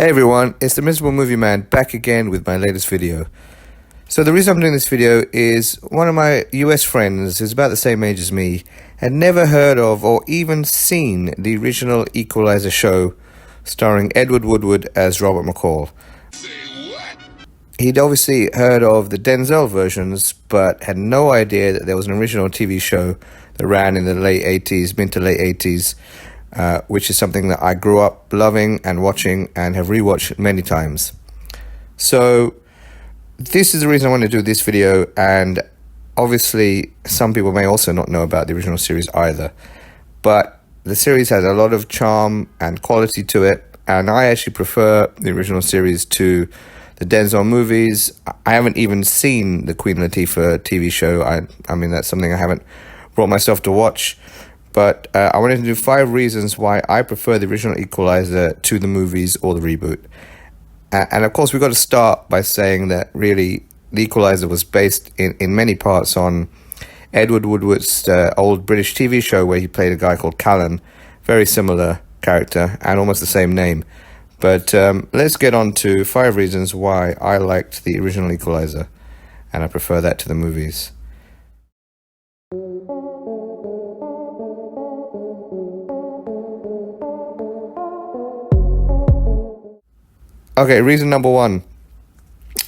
Hey everyone, it's the Miserable Movie Man back again with my latest video. So the reason I'm doing this video is one of my US friends, who's about the same age as me, had never heard of or even seen the original Equalizer show starring Edward Woodward as Robert McCall. He'd obviously heard of the Denzel versions, but had no idea that there was an original TV show that ran in the late 80s, mid to late 80s, which is something that I grew up loving and watching and have rewatched many times. So this is the reason I want to do this video, and obviously some people may also not know about the original series either, but the series has a lot of charm and quality to it, and I actually prefer the original series to the Denzel movies. I haven't even seen the Queen Latifah TV show. I mean, that's something I haven't brought myself to watch. But I wanted to do 5 reasons why I prefer the original Equalizer to the movies or the reboot. And of course, we've got to start by saying that really the Equalizer was based in many parts on Edward Woodward's old British TV show where he played a guy called Callan. Very similar character and almost the same name. But let's get on to 5 reasons why I liked the original Equalizer and I prefer that to the movies. Okay, reason number 1.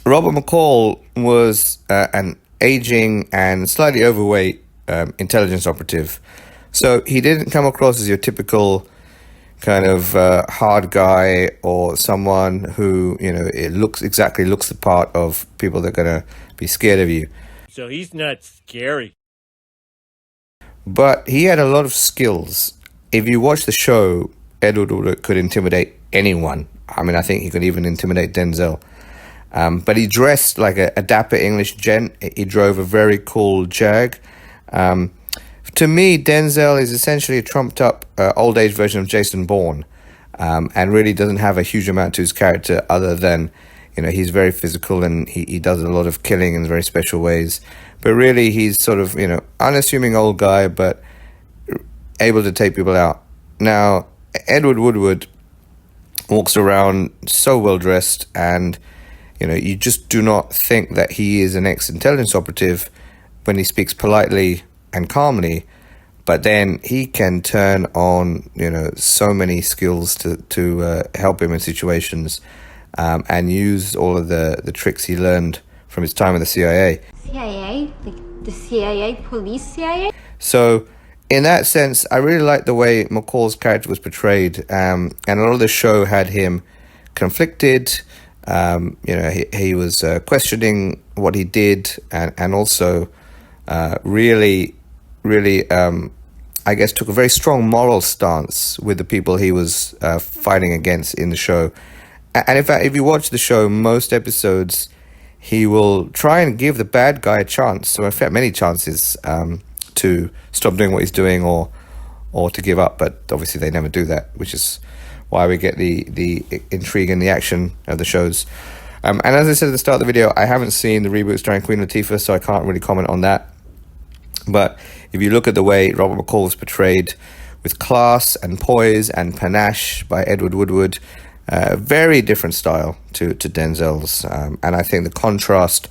Robert McCall was an aging and slightly overweight intelligence operative. So he didn't come across as your typical kind of hard guy or someone who, you know, looks the part of people that are going to be scared of you. So he's not scary. But he had a lot of skills. If you watch the show, Edward Woodward could intimidate anyone. I mean, I think he could even intimidate Denzel. But he dressed like a dapper English gent. He drove a very cool Jag. To me, Denzel is essentially a trumped-up old-age version of Jason Bourne, and really doesn't have a huge amount to his character other than, you know, he's very physical and he does a lot of killing in very special ways. But really, he's sort of, you know, unassuming old guy, but able to take people out. Now, Edward Woodward walks around so well dressed, and you know, you just do not think that he is an ex-intelligence operative when he speaks politely and calmly, but then he can turn on, you know, so many skills to help him in situations, and use all of the tricks he learned from his time in the CIA. CIA? Like the CIA, police CIA? So in that sense, I really like the way McCall's character was portrayed, and a lot of the show had him conflicted. You know, he was questioning what he did, and also really, I guess, took a very strong moral stance with the people he was fighting against in the show. And in fact, if you watch the show, most episodes, he will try and give the bad guy a chance, so in fact, many chances, to stop doing what he's doing or to give up, but obviously they never do that, which is why we get the intrigue and the action of the shows. And as I said at the start of the video, I haven't seen the reboot starring Queen Latifah, so I can't really comment on that. But if you look at the way Robert McCall was portrayed with class and poise and panache by Edward Woodward, very different style to Denzel's. And I think the contrast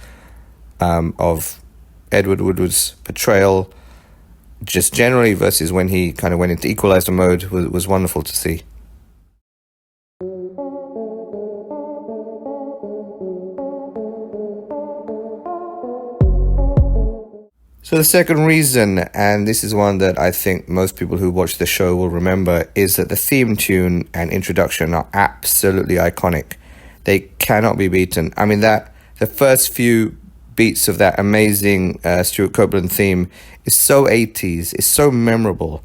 of Edward Woodward's portrayal just generally versus when he kind of went into Equalizer mode was wonderful to see. So the second reason, and this is one that I think most people who watch the show will remember, is that the theme tune and introduction are absolutely iconic. They cannot be beaten. I mean, the first few beats of that amazing Stuart Copeland theme is so 80s, it's so memorable.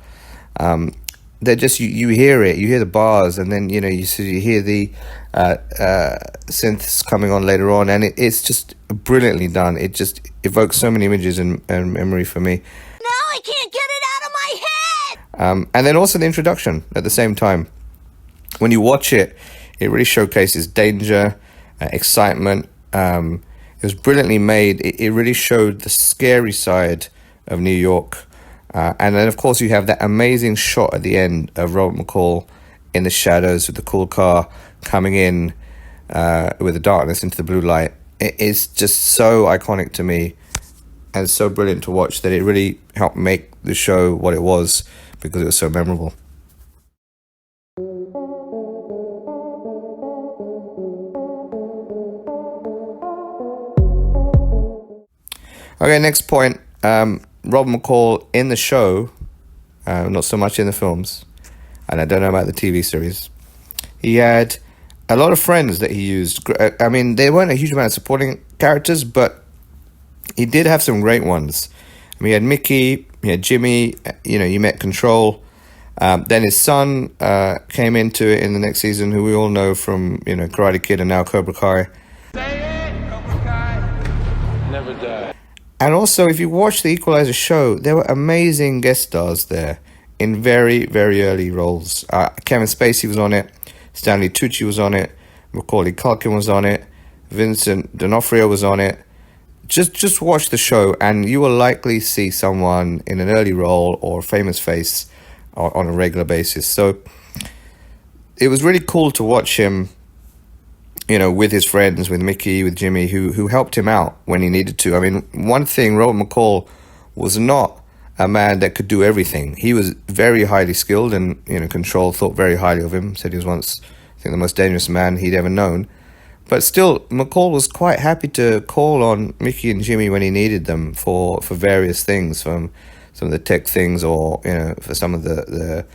They're just, you hear it, you hear the bars, and then, you know, you hear the synths coming on later on, and it's just brilliantly done. It just evokes so many images and memory for me. Now I can't get it out of my head! And then also the introduction at the same time. When you watch it, it really showcases danger, excitement. It was brilliantly made. It really showed the scary side of New York. And then, of course, you have that amazing shot at the end of Robert McCall in the shadows with the cool car coming in with the darkness into the blue light. It is just so iconic to me and so brilliant to watch that it really helped make the show what it was because it was so memorable. Okay, next point. Robert McCall in the show, not so much in the films, and I don't know about the TV series. He had a lot of friends that he used. I mean, they weren't a huge amount of supporting characters, but he did have some great ones. I mean, he had Mickey, he had Jimmy, you met Control. Then his son came into it in the next season, who we all know from, Karate Kid and now Cobra Kai. Say it, Cobra Kai. Never die. And also, if you watch the Equalizer show, there were amazing guest stars there in very, very early roles. Kevin Spacey was on it. Stanley Tucci was on it. Macaulay Culkin was on it. Vincent D'Onofrio was on it. Just watch the show, and you will likely see someone in an early role or a famous face on a regular basis. So it was really cool to watch him, with his friends, with Mickey, with Jimmy, who helped him out when he needed to. I mean, one thing, Robert McCall was not a man that could do everything. He was very highly skilled, and, Control thought very highly of him, said he was once, I think, the most dangerous man he'd ever known. But still, McCall was quite happy to call on Mickey and Jimmy when he needed them for various things, from some of the tech things or, for some of the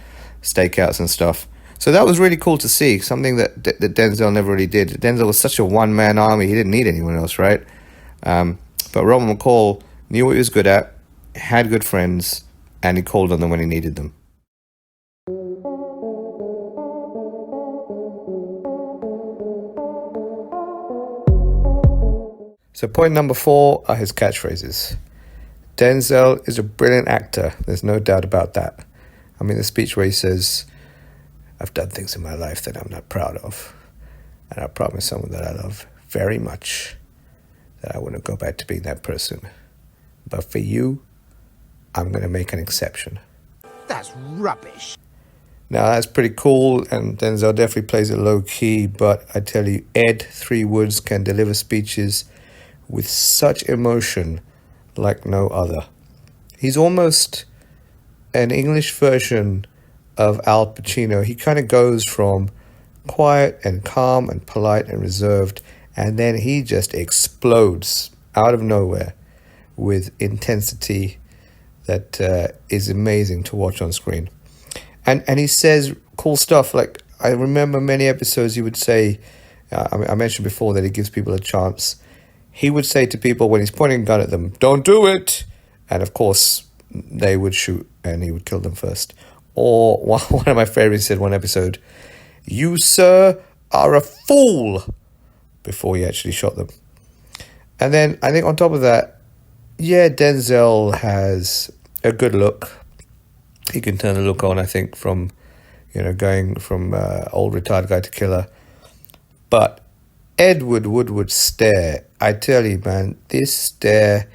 stakeouts and stuff. So that was really cool to see, something that Denzel never really did. Denzel was such a one-man army, he didn't need anyone else, right? But Robert McCall knew what he was good at, had good friends, and he called on them when he needed them. So point number 4 are his catchphrases. Denzel is a brilliant actor, there's no doubt about that. I mean, the speech where he says, "I've done things in my life that I'm not proud of, and I promise someone that I love very much that I wouldn't go back to being that person. But for you, I'm going to make an exception." That's rubbish. Now, that's pretty cool, and Denzel definitely plays it low-key, but I tell you, Ed 3 Woods can deliver speeches with such emotion like no other. He's almost an English version of Al Pacino. He kind of goes from quiet and calm and polite and reserved, and then he just explodes out of nowhere with intensity that is amazing to watch on screen. And he says cool stuff. Like, I remember many episodes he would say, I mentioned before that he gives people a chance. He would say to people when he's pointing a gun at them, "Don't do it!" And of course, they would shoot and he would kill them first. Or one of my favorites said one episode, "You, sir, are a fool," before he actually shot them. And then I think on top of that, yeah, Denzel has a good look. He can turn the look on, I think, from, going from old retired guy to killer. But Edward Woodward's stare, I tell you, man, this stare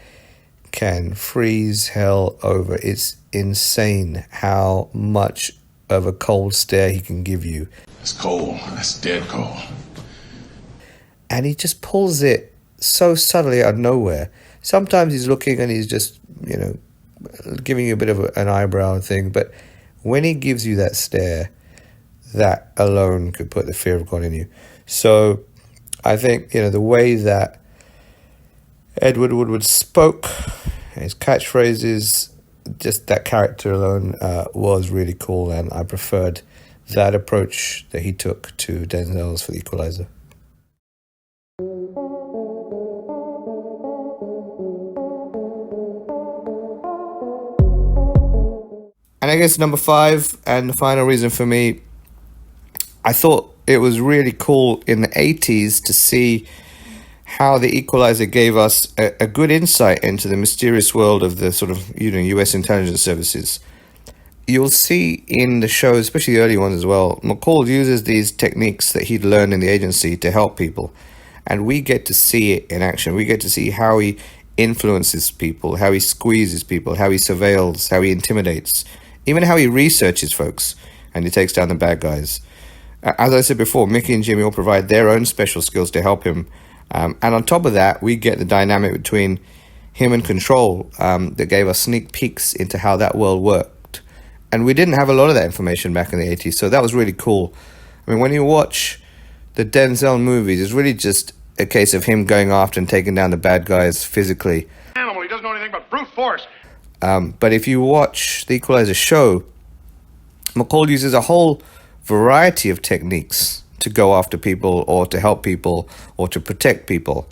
can freeze hell over. It's insane how much of a cold stare he can give you. It's cold. That's dead cold. And he just pulls it so subtly out of nowhere. Sometimes he's looking and he's just, giving you a bit of an eyebrow thing. But when he gives you that stare, that alone could put the fear of God in you. So I think, the way that Edward Woodward spoke, his catchphrases, just that character alone was really cool, and I preferred that approach that he took to Denzel's for the Equalizer. And I guess number 5, and the final reason for me, I thought it was really cool in the 80s to see how the Equalizer gave us a good insight into the mysterious world of the sort of, US intelligence services. You'll see in the show, especially the early ones as well, McCall uses these techniques that he'd learned in the agency to help people. And we get to see it in action. We get to see how he influences people, how he squeezes people, how he surveils, how he intimidates, even how he researches folks and he takes down the bad guys. As I said before, Mickey and Jimmy all provide their own special skills to help him. And on top of that, we get the dynamic between him and Control that gave us sneak peeks into how that world worked. And we didn't have a lot of that information back in the 80s, so that was really cool. I mean, when you watch the Denzel movies, it's really just a case of him going after and taking down the bad guys physically. Animal, he doesn't know anything about brute force. But if you watch the Equalizer show, McCall uses a whole variety of techniques to go after people or to help people or to protect people.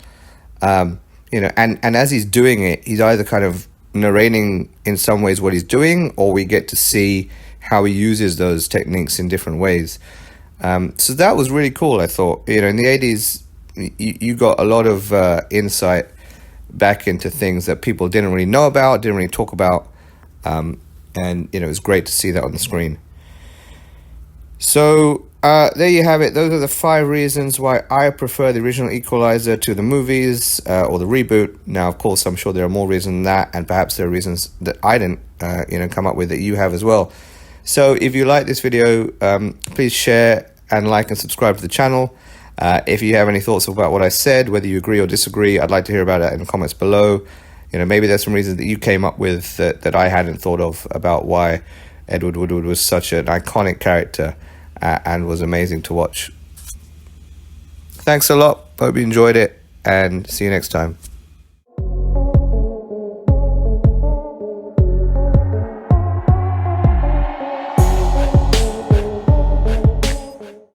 You know, and as he's doing it, he's either kind of narrating in some ways what he's doing, or we get to see how he uses those techniques in different ways. So that was really cool, I thought. You know, in the 80s, you got a lot of insight back into things that people didn't really know about, didn't really talk about. And, you know, it was great to see that on the screen. So there you have it. Those are the 5 reasons why I prefer the original Equalizer to the movies or the reboot. Now, of course, I'm sure there are more reasons than that, and perhaps there are reasons that I didn't come up with that you have as well. So if you like this video, please share and like and subscribe to the channel. If you have any thoughts about what I said, whether you agree or disagree, I'd like to hear about it in the comments below. You know, maybe there's some reasons that you came up with that I hadn't thought of about why Edward Woodward was such an iconic character and was amazing to watch. Thanks a lot. Hope you enjoyed it, and see you next time.